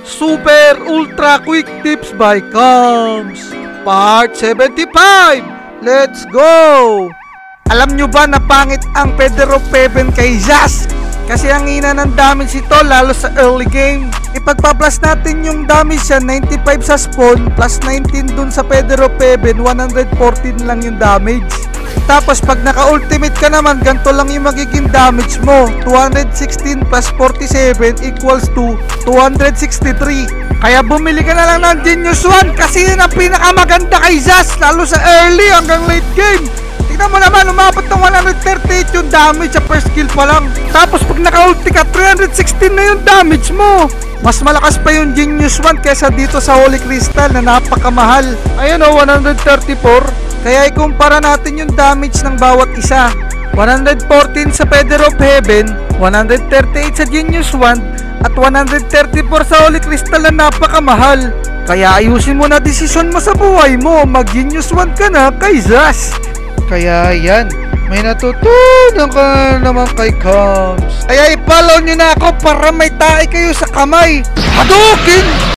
Super Ultra Quick Tips by Coms Part 75. Let's go! Alam nyo ba na pangit ang Pedro Peben kay Zas? Kasi ang ina ng damage ito lalo sa early game. Ipagpa-plus natin yung damage siya, 95 sa spawn plus 19 dun sa Pedro Peben, 114 lang yung damage. Tapos pag naka-ultimate ka naman, ganito lang yung magiging damage mo, 216 plus 47 equals to 263. Kaya bumili ka na lang ng Genius 1 kasi yun ang pinakamaganda kay Zas, lalo sa early hanggang late game. Tignan mo naman, umabot ng 138 yung damage sa first kill pa lang. Tapos pag naka-ulti ka, 316 na yung damage mo. Mas malakas pa yung Genius 1 kesa dito sa Holy Crystal na napakamahal. Ayun o, 134. Kaya ikumpara natin yung damage ng bawat isa. 114 sa Pedro of Heaven, 138 sa Genius 1, at 134 sa Holy Crystal na napakamahal. Kaya ayusin mo na desisyon mo sa buhay mo, mag-Genius 1 ka na kay Zas. Kaya yan, may natutunan ka naman kay Coms. Kaya i-follow nyo na ako para may tae kayo sa kamay. Hadukin!